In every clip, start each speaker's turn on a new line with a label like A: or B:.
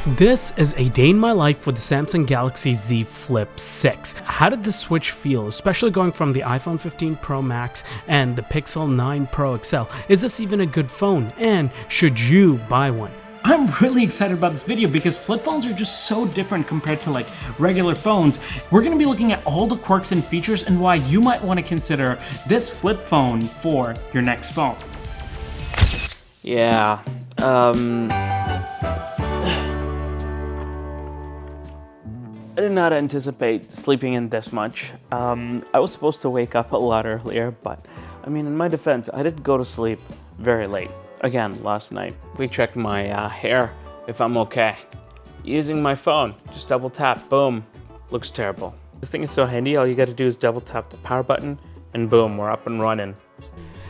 A: This is a day in my life with the Samsung Galaxy Z Flip 6. How did this switch feel, especially going from the iPhone 15 Pro Max and the Pixel 9 Pro XL? Is this even a good phone, and should you buy one?
B: I'm really excited about this video because flip phones are just so different compared to like regular phones. We're going to be looking at all the quirks and features and why you might want to consider this flip phone for your next phone.
C: Yeah, I did not anticipate sleeping in this much. I was supposed to wake up a lot earlier, but I mean, in my defense, I did go to sleep very late. Again, last night. We checked my hair, if I'm okay. Using my phone, just double tap, boom, looks terrible. This thing is so handy, all you gotta do is double tap the power button, and boom, we're up and running.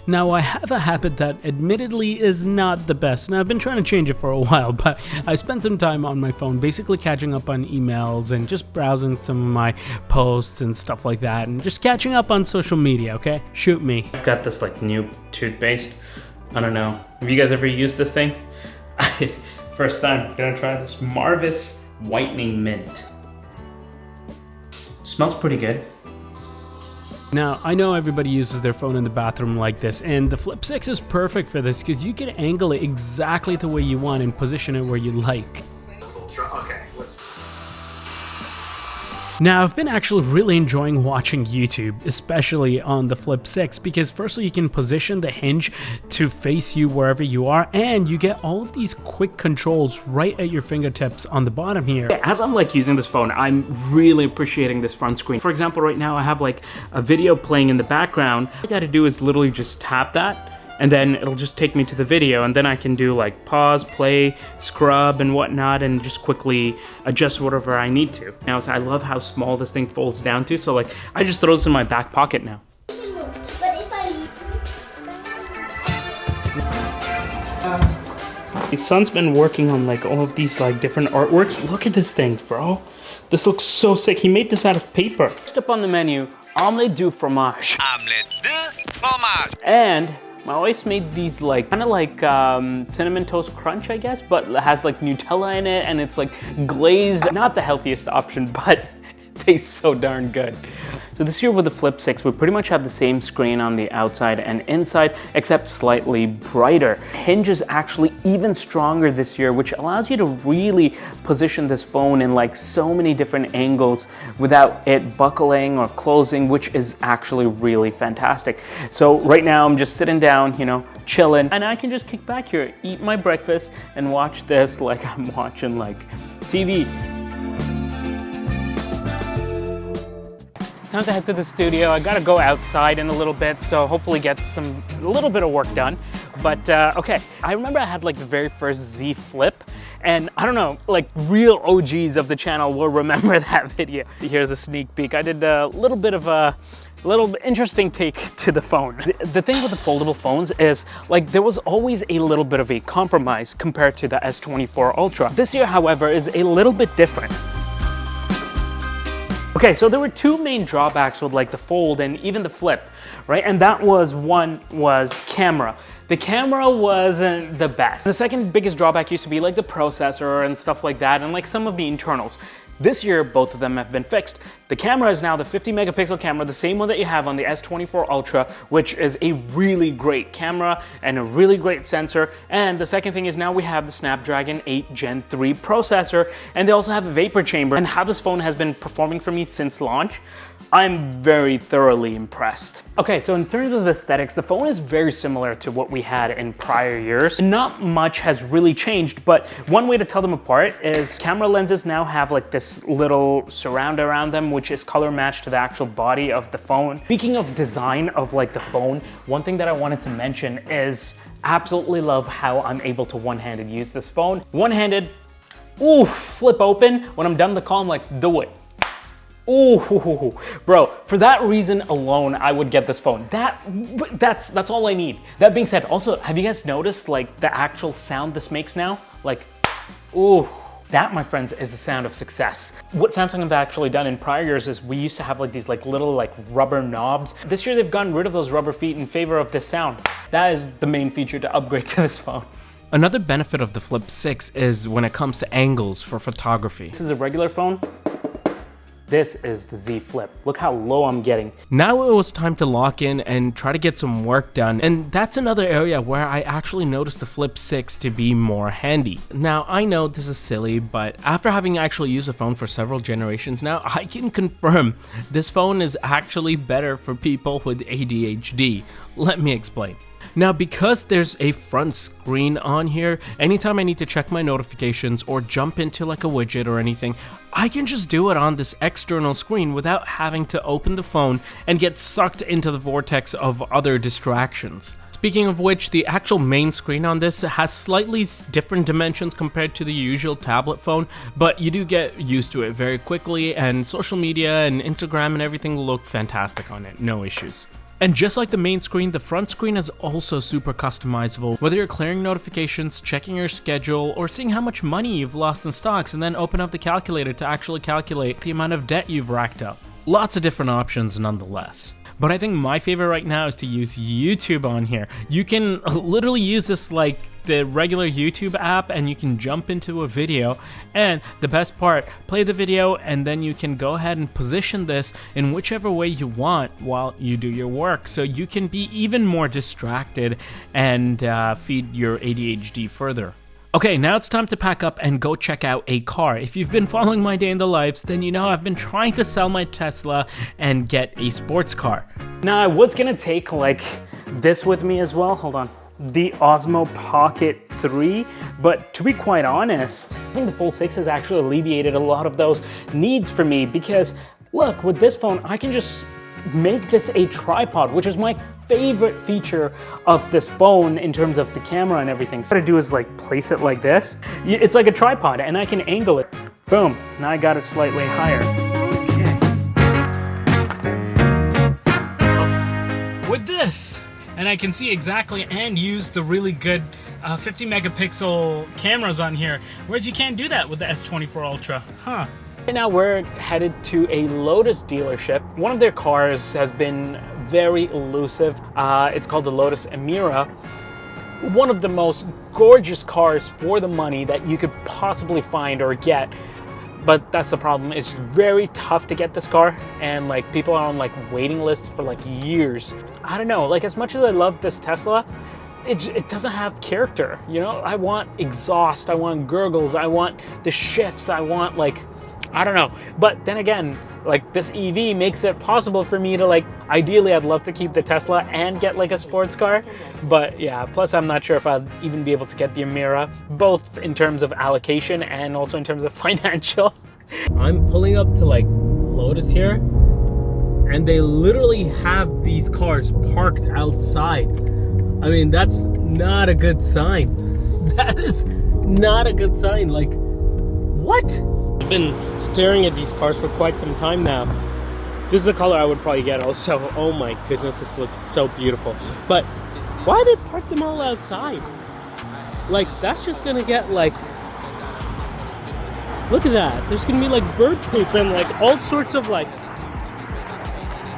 A: Now, I have a habit that admittedly is not the best, and I've been trying to change it for a while, but I spent some time on my phone basically catching up on emails and just browsing some of my posts and stuff like that, and just catching up on social media, okay? Shoot me.
B: I've got this like new toothpaste. I don't know. Have you guys ever used this thing? First time, gonna try this Marvis Whitening Mint. Smells pretty good.
A: Now, I know everybody uses their phone in the bathroom like this, and the Flip 6 is perfect for this because you can angle it exactly the way you want and position it where you like.
B: Okay.
A: Now, I've been actually really enjoying watching YouTube, especially on the Flip 6, because firstly you can position the hinge to face you wherever you are, and you get all of these quick controls right at your fingertips on the bottom here.
B: As I'm like using this phone, I'm really appreciating this front screen. For example, right now I have like a video playing in the background. All I gotta do is literally just tap that, and then it'll just take me to the video, and then I can do like pause, play, scrub, and whatnot, and just quickly adjust whatever I need to. Now, I love how small this thing folds down to, so like I just throw this in my back pocket now. My son's been working on like all of these like different artworks. Look at this thing, bro. This looks so sick. He made this out of paper. First up on the menu, omelette du fromage.
D: Omelette du fromage.
C: And my wife's made these like, kind of like cinnamon toast crunch, I guess, but it has like Nutella in it, and it's like glazed. Not the healthiest option, but it tastes so darn good. So this year with the Flip 6, we pretty much have the same screen on the outside and inside, except slightly brighter. Hinge is actually even stronger this year, which allows you to really position this phone in like so many different angles without it buckling or closing, which is actually really fantastic. So right now I'm just sitting down, you know, chilling, and I can just kick back here, eat my breakfast, and watch this like I'm watching like TV. Time to head to the studio. I gotta go outside in a little bit, so hopefully get a little bit of work done. But okay, I remember I had like the very first Z Flip, and I don't know, like real OGs of the channel will remember that video. Here's a sneak peek. I did a little bit of a interesting take to the phone. The thing with the foldable phones is like there was always a little bit of a compromise compared to the S24 Ultra. This year, however, is a little bit different. Okay, so there were two main drawbacks with like the Fold and even the Flip, right? And that was, one was camera. The camera wasn't the best. The second biggest drawback used to be like the processor and stuff like that, and like some of the internals. This year, both of them have been fixed. The camera is now the 50 megapixel camera, the same one that you have on the S24 Ultra, which is a really great camera and a really great sensor. And the second thing is now we have the Snapdragon 8 Gen 3 processor, and they also have a vapor chamber. And how this phone has been performing for me since launch, I'm very thoroughly impressed. Okay, so in terms of aesthetics, the phone is very similar to what we had in prior years. Not much has really changed, but one way to tell them apart is camera lenses now have like this little surround around them, which is color matched to the actual body of the phone. Speaking of design of like the phone, one thing that I wanted to mention is absolutely love how I'm able to one-handed use this phone. One-handed, ooh, flip open. When I'm done the call, I'm like, do it. Ooh, bro, for that reason alone, I would get this phone. That's all I need. That being said, also, have you guys noticed like the actual sound this makes now? Like, ooh. That, my friends, is the sound of success. What Samsung have actually done in prior years is we used to have like these like little like rubber knobs. This year they've gotten rid of those rubber feet in favor of this sound. That is the main feature to upgrade to this phone.
B: Another benefit of the Flip 6 is when it comes to angles for photography.
C: This is a regular phone. This is the Z Flip. Look how low I'm getting.
B: Now it was time to lock in and try to get some work done, and that's another area where I actually noticed the Flip 6 to be more handy. Now I know this is silly, but after having actually used the phone for several generations now, I can confirm this phone is actually better for people with ADHD. Let me explain. Now, because there's a front screen on here, anytime I need to check my notifications or jump into like a widget or anything, I can just do it on this external screen without having to open the phone and get sucked into the vortex of other distractions. Speaking of which, the actual main screen on this has slightly different dimensions compared to the usual tablet phone, but you do get used to it very quickly, and social media and Instagram and everything look fantastic on it, no issues. And just like the main screen, the front screen is also super customizable. Whether you're clearing notifications, checking your schedule, or seeing how much money you've lost in stocks and then open up the calculator to actually calculate the amount of debt you've racked up. Lots of different options nonetheless. But I think my favorite right now is to use YouTube on here. You can literally use this like the regular YouTube app and you can jump into a video, and the best part, play the video and then you can go ahead and position this in whichever way you want while you do your work, so you can be even more distracted and feed your ADHD further. Okay, now it's time to pack up and go check out a car. If you've been following my day in the lives, then you know I've been trying to sell my Tesla and get a sports car.
C: Now I was gonna take like this with me as well, hold on. The Osmo Pocket 3, but to be quite honest, I think the Fold 6 has actually alleviated a lot of those needs for me, because look, with this phone, I can just make this a tripod, which is my favorite feature of this phone in terms of the camera and everything. So what I do is like place it like this. It's like a tripod and I can angle it. Boom, now I got it slightly higher. Okay. With this, and I can see exactly and use the really good 50 megapixel cameras on here, whereas you can't do that with the S24 Ultra, huh? Right now we're headed to a Lotus dealership. One of their cars has been very elusive. It's called the Lotus Emira. One of the most gorgeous cars for the money that you could possibly find or get. But that's the problem, it's very tough to get this car, and like people are on like waiting lists for like years. I don't know, like as much as I love this Tesla, it doesn't have character, you know? I want exhaust, I want gurgles, I want the shifts, I want like, I don't know. But then again, like this EV makes it possible for me to like, ideally I'd love to keep the Tesla and get like a sports car. But yeah, plus I'm not sure if I'd even be able to get the Emira, both in terms of allocation and also in terms of financial. I'm pulling up to like Lotus here, and they literally have these cars parked outside. I mean, that's not a good sign. That is not a good sign. Like, what? I've been staring at these cars for quite some time now. This is the color I would probably get also. Oh my goodness, this looks so beautiful. But why did they park them all outside? Like, that's just gonna get like, look at that. There's gonna be like bird poop and like all sorts of like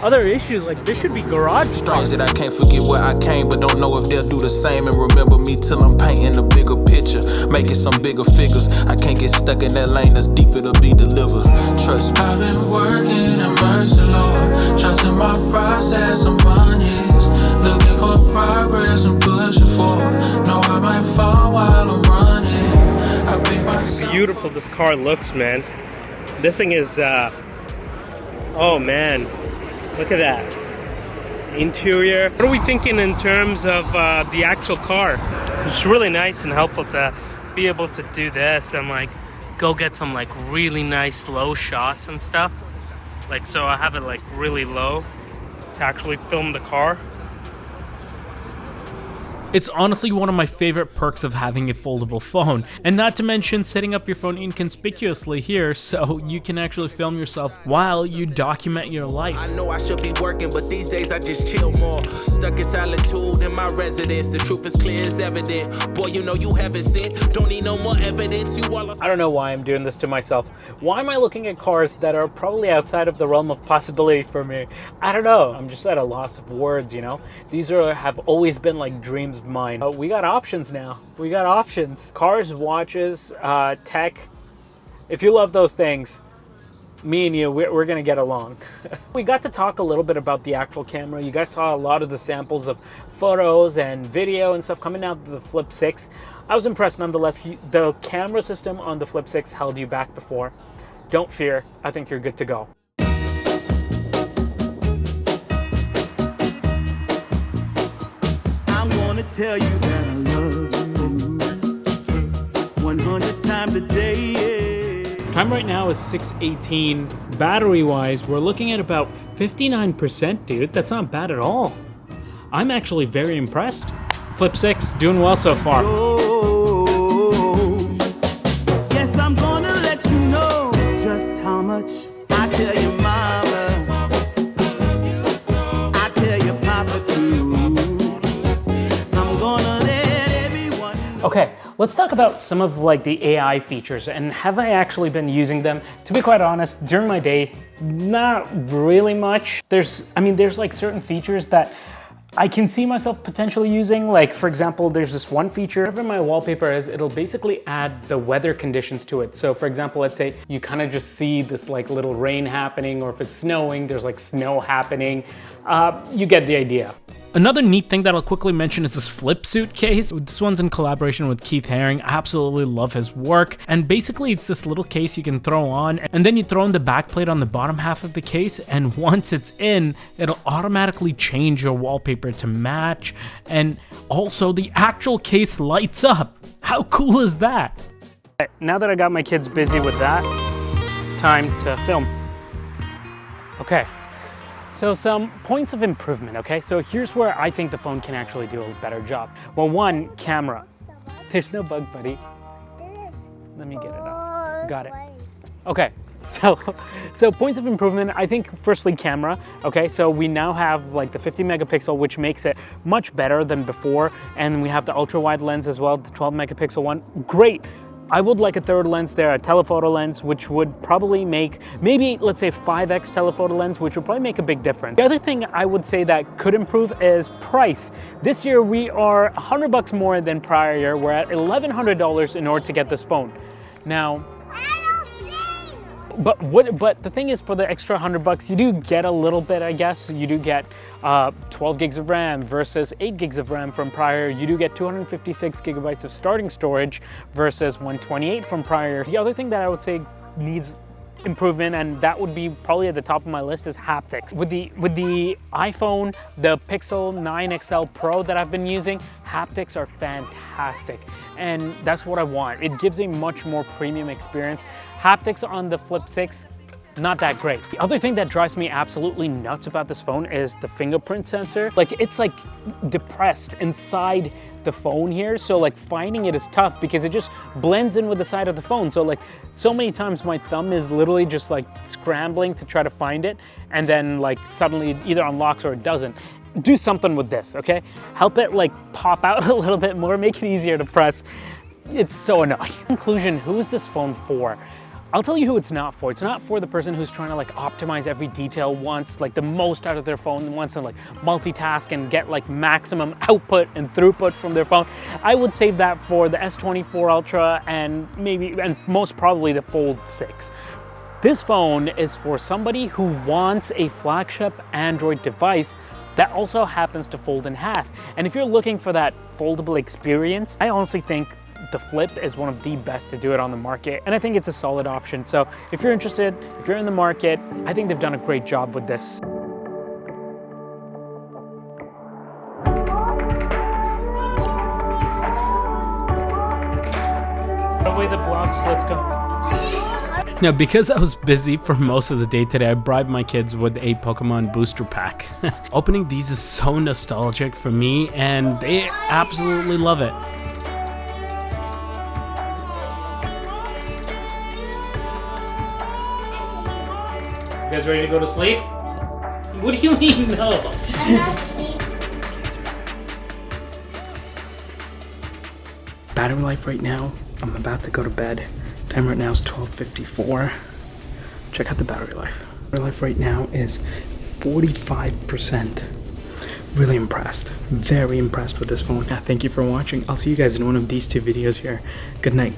C: other issues. Like, this should be garage
E: strange that I can't forget where I came, but don't know if they'll do the same and remember me till I'm painting a bigger picture, making some bigger figures. I can't get stuck in that lane, that's deep, it'll be delivered. Trust me. I've been working in mercy, Lord, trusting my process of monies, looking for progress and pushing forward. Know I might fall while I'm running. I pick myself.
C: Beautiful this car looks, man. This thing is oh man, look at that interior. What are we thinking in terms of the actual car? It's really nice and helpful to be able to do this and like go get some like really nice low shots and stuff. Like, so I have it like really low to actually film the car.
B: It's honestly one of my favorite perks of having a foldable phone, and not to mention setting up your phone inconspicuously here so you can actually film yourself while you document your life.
E: I know I should be working, but these days I just chill more. Stuck in solitude in my residence, the truth is clear as evident. Boy, you know you haven't seen, don't need no more evidence. You all
C: I don't know why I'm doing this to myself. Why am I looking at cars that are probably outside of the realm of possibility for me? I don't know. I'm just at a loss of words, you know? These have always been like dreams of mine. We got options now. We got options. Cars, watches, tech. If you love those things, me and you, we're gonna get along. We got to talk a little bit about the actual camera. You guys saw a lot of the samples of photos and video and stuff coming out of the Flip 6. I was impressed nonetheless. The camera system on the Flip 6 held you back before. Don't fear, I think you're good to go.
F: I'm gonna tell you that I love you 100 times a day.
C: Time right now is 6:18. Battery-wise, we're looking at about 59%, dude. That's not bad at all. I'm actually very impressed. Flip 6, doing well so far.
F: Yes, I'm gonna let you know just how much I tell your mama. I tell your papa too. I'm gonna let everyone know.
C: Okay, let's talk about some of like the AI features and have I actually been using them? To be quite honest, during my day, not really much. There's like certain features that I can see myself potentially using. Like for example, there's this one feature, whatever my wallpaper is, it'll basically add the weather conditions to it. So for example, let's say you kind of just see this like little rain happening, or if it's snowing, there's like snow happening. You get the idea.
A: Another neat thing that I'll quickly mention is this Flipsuit case. This one's in collaboration with Keith Harring. I absolutely love his work. And basically it's this little case you can throw on, and then you throw in the backplate on the bottom half of the case, and once it's in, it'll automatically change your wallpaper to match, and also the actual case lights up. How cool is that?
C: Now that I got my kids busy with that, time to film. Okay. So some points of improvement, okay? So here's where I think the phone can actually do a better job. Well, one, camera. There's no bug, buddy. Let me get it up. Got it. Okay, so points of improvement, I think firstly camera, okay? So we now have like the 50 megapixel, which makes it much better than before. And we have the ultra wide lens as well, the 12 megapixel one, great. I would like a third lens there, a telephoto lens, which would probably make, maybe let's say 5x telephoto lens, which would probably make a big difference. The other thing I would say that could improve is price. This year we are $100 more than prior year. We're at $1,100 in order to get this phone. Now, but the thing is, for the extra $100, you do get a little bit, I guess. You do get 12 gigs of RAM versus 8 gigs of RAM from prior. You do get 256 gigabytes of starting storage versus 128 from prior. The other thing that I would say needs improvement, and that would be probably at the top of my list, is haptics. With the iPhone, the Pixel 9 XL Pro that I've been using, haptics are fantastic, and that's what I want. It gives a much more premium experience. Haptics on the Flip 6, not that great. The other thing that drives me absolutely nuts about this phone is the fingerprint sensor. Like, it's like depressed inside the phone here, so like finding it is tough because it just blends in with the side of the phone. So like, so many times my thumb is literally just like scrambling to try to find it, and then like suddenly it either unlocks or it doesn't. Do something with this, okay? Help it like pop out a little bit more, make it easier to press. It's so annoying. In conclusion, who is this phone for? I'll tell you who it's not for. It's not for the person who's trying to like optimize every detail, wants like the most out of their phone, wants to like multitask and get like maximum output and throughput from their phone. I would save that for the S24 Ultra and most probably the Fold 6. This phone is for somebody who wants a flagship Android device that also happens to fold in half. And if you're looking for that foldable experience, I honestly think the Flip is one of the best to do it on the market, and I think it's a solid option. So if you're interested, if you're in the market, I think they've done a great job with this. Away the blocks, let's go.
A: Now, because I was busy for most of the day today, I bribed my kids with a Pokemon booster pack. Opening these is so nostalgic for me, and they absolutely love it.
C: You guys ready to go to sleep? What do you mean no?
G: I'm not sleeping.
A: Battery life right now, I'm about to go to bed. Time right now is 12:54. Check out the battery life. Battery life right now is 45%.
B: really impressed. Very impressed with this phone. Yeah, thank you for watching. I'll see you guys in one of these two videos here. Good night.